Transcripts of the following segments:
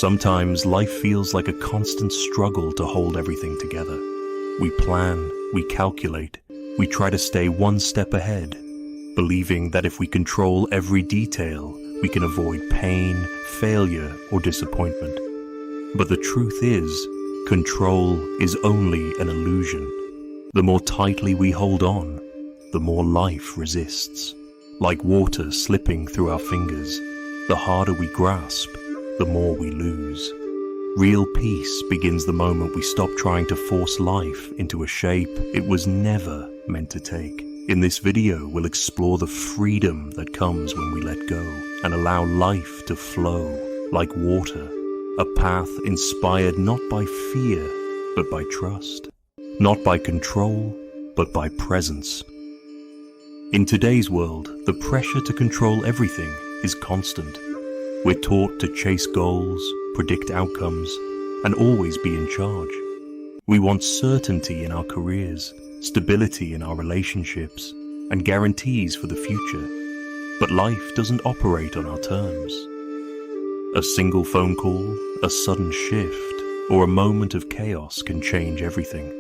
Sometimes life feels like a constant struggle to hold everything together. We plan, we calculate, we try to stay one step ahead, believing that if we control every detail, we can avoid pain, failure, or disappointment. But the truth is, control is only an illusion. The more tightly we hold on, the more life resists. Like water slipping through our fingers, the harder we grasp, the more we lose. Real peace begins the moment we stop trying to force life into a shape it was never meant to take. In this video, we'll explore the freedom that comes when we let go and allow life to flow like water, a path inspired not by fear, but by trust, not by control, but by presence. In today's world, the pressure to control everything is constant. We're taught to chase goals, predict outcomes, and always be in charge. We want certainty in our careers, stability in our relationships, and guarantees for the future. But life doesn't operate on our terms. A single phone call, a sudden shift, or a moment of chaos can change everything.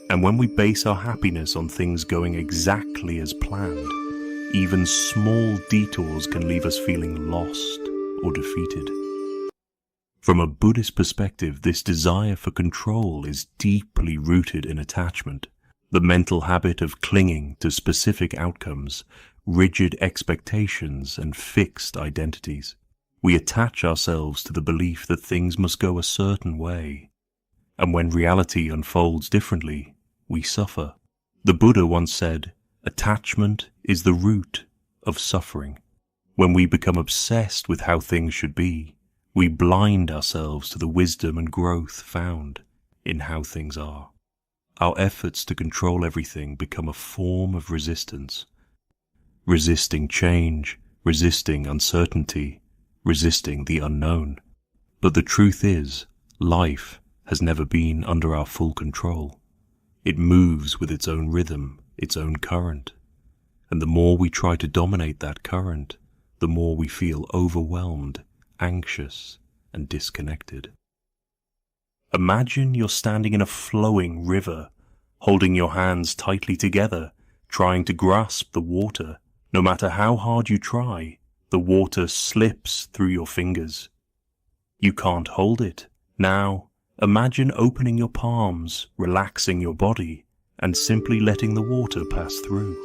And when we base our happiness on things going exactly as planned, even small detours can leave us feeling lost or defeated. From a Buddhist perspective, this desire for control is deeply rooted in attachment, the mental habit of clinging to specific outcomes, rigid expectations, and fixed identities. We attach ourselves to the belief that things must go a certain way, and when reality unfolds differently, we suffer. The Buddha once said, "Attachment is the root of suffering." When we become obsessed with how things should be, we blind ourselves to the wisdom and growth found in how things are. Our efforts to control everything become a form of resistance. Resisting change, resisting uncertainty, resisting the unknown. But the truth is, life has never been under our full control. It moves with its own rhythm, its own current. And the more we try to dominate that current, the more we feel overwhelmed, anxious, and disconnected. Imagine you're standing in a flowing river, holding your hands tightly together, trying to grasp the water. No matter how hard you try, the water slips through your fingers. You can't hold it. Now, imagine opening your palms, relaxing your body, and simply letting the water pass through.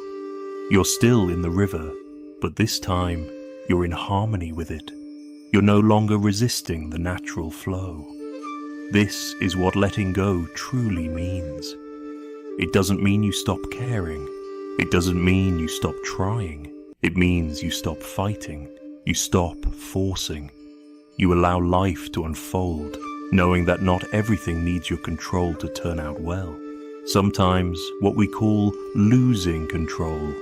You're still in the river, but this time, you're in harmony with it. You're no longer resisting the natural flow. This is what letting go truly means. It doesn't mean you stop caring. It doesn't mean you stop trying. It means you stop fighting. You stop forcing. You allow life to unfold, knowing that not everything needs your control to turn out well. Sometimes what we call losing control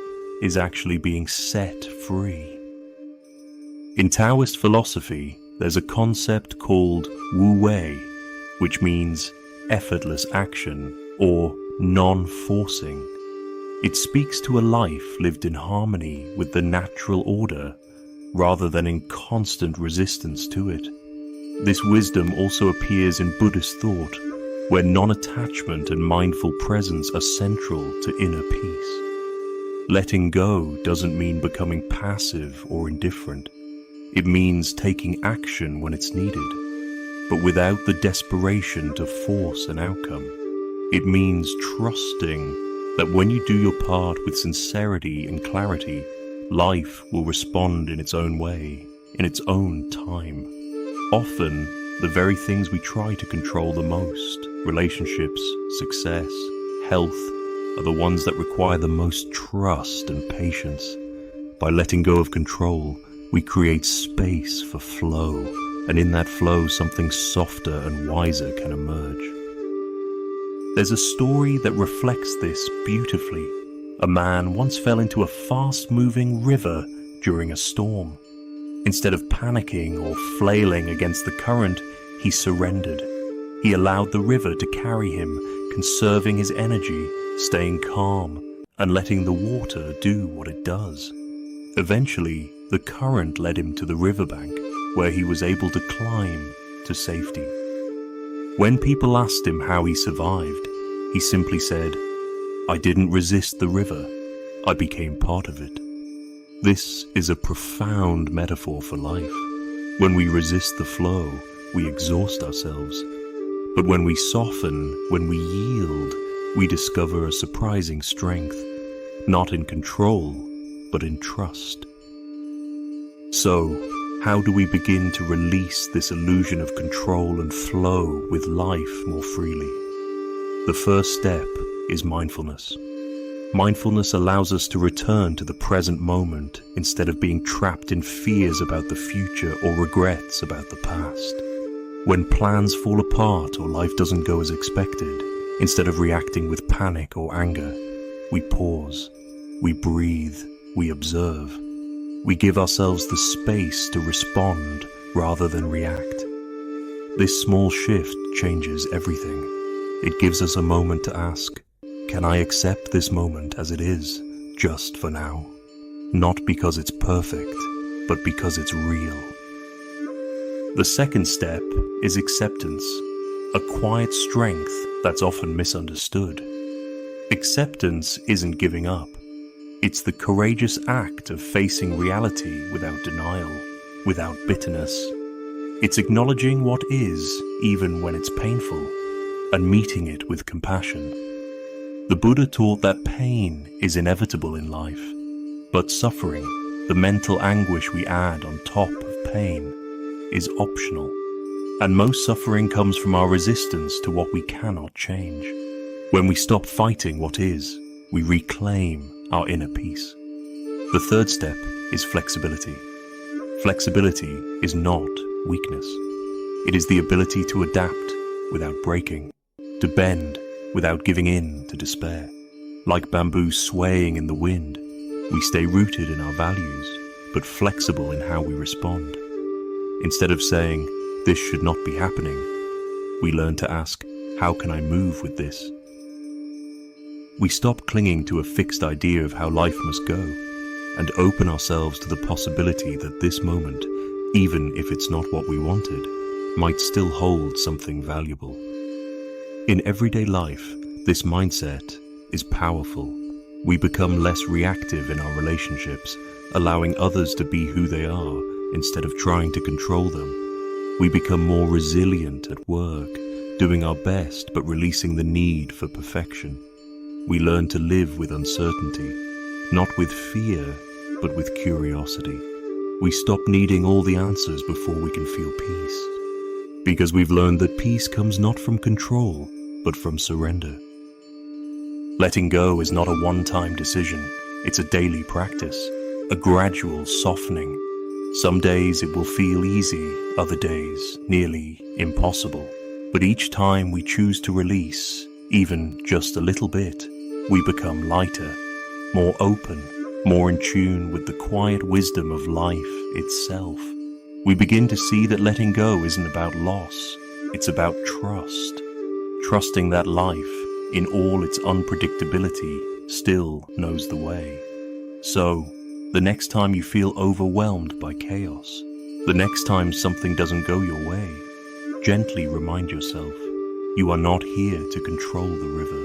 is actually being set free. In Taoist philosophy, there's a concept called Wu Wei, which means effortless action or non-forcing. It speaks to a life lived in harmony with the natural order rather than in constant resistance to it. This wisdom also appears in Buddhist thought, where non-attachment and mindful presence are central to inner peace. Letting go doesn't mean becoming passive or indifferent. It means taking action when it's needed, but without the desperation to force an outcome. It means trusting that when you do your part with sincerity and clarity, life will respond in its own way, in its own time. Often, the very things we try to control the most, relationships, success, health, are the ones that require the most trust and patience. By letting go of control, we create space for flow, and in that flow, something softer and wiser can emerge. There's a story that reflects this beautifully. A man once fell into a fast-moving river during a storm. Instead of panicking or flailing against the current, he surrendered. He allowed the river to carry him, conserving his energy, staying calm, and letting the water do what it does. Eventually, the current led him to the riverbank, where he was able to climb, to safety. When people asked him how he survived, he simply said, "I didn't resist the river, I became part of it." This is a profound metaphor for life. When we resist the flow, we exhaust ourselves. But when we soften, when we yield, we discover a surprising strength, not in control, but in trust. So, how do we begin to release this illusion of control and flow with life more freely? The first step is mindfulness. Mindfulness allows us to return to the present moment instead of being trapped in fears about the future or regrets about the past. When plans fall apart or life doesn't go as expected, instead of reacting with panic or anger, we pause, we breathe, we observe. We give ourselves the space to respond rather than react. This small shift changes everything. It gives us a moment to ask, can I accept this moment as it is, just for now? Not because it's perfect, but because it's real. The second step is acceptance, a quiet strength that's often misunderstood. Acceptance isn't giving up. It's the courageous act of facing reality without denial, without bitterness. It's acknowledging what is, even when it's painful, and meeting it with compassion. The Buddha taught that pain is inevitable in life, but suffering, the mental anguish we add on top of pain, is optional. And most suffering comes from our resistance to what we cannot change. When we stop fighting what is, we reclaim our inner peace. The third step is flexibility. Flexibility is not weakness. It is the ability to adapt without breaking, to bend without giving in to despair. Like bamboo swaying in the wind, we stay rooted in our values, but flexible in how we respond. Instead of saying, "This should not be happening," we learn to ask, "How can I move with this?" We stop clinging to a fixed idea of how life must go, and open ourselves to the possibility that this moment, even if it's not what we wanted, might still hold something valuable. In everyday life, this mindset is powerful. We become less reactive in our relationships, allowing others to be who they are instead of trying to control them. We become more resilient at work, doing our best but releasing the need for perfection. We learn to live with uncertainty, not with fear, but with curiosity. We stop needing all the answers before we can feel peace, because we've learned that peace comes not from control, but from surrender. Letting go is not a one-time decision. It's a daily practice, a gradual softening. Some days it will feel easy, other days nearly impossible. But each time we choose to release, even just a little bit, we become lighter, more open, more in tune with the quiet wisdom of life itself. We begin to see that letting go isn't about loss, it's about trust. Trusting that life, in all its unpredictability, still knows the way. So, the next time you feel overwhelmed by chaos, the next time something doesn't go your way, gently remind yourself, you are not here to control the river.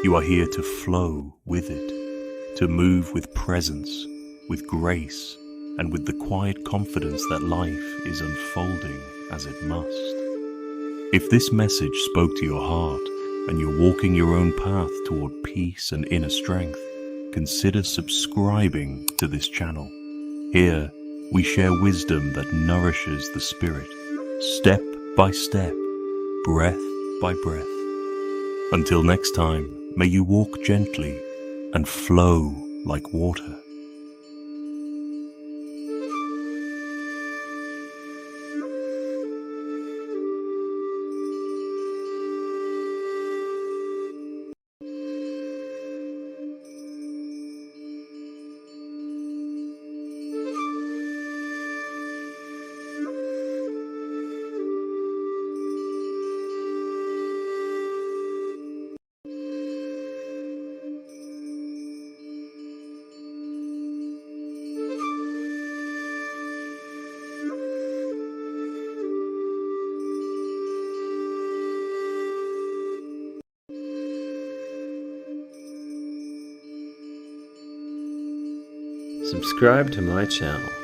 You are here to flow with it, to move with presence, with grace, and with the quiet confidence that life is unfolding as it must. If this message spoke to your heart and you're walking your own path toward peace and inner strength, consider subscribing to this channel. Here, we share wisdom that nourishes the spirit, step by step, breath by breath. Until next time, may you walk gently and flow like water. Subscribe to my channel.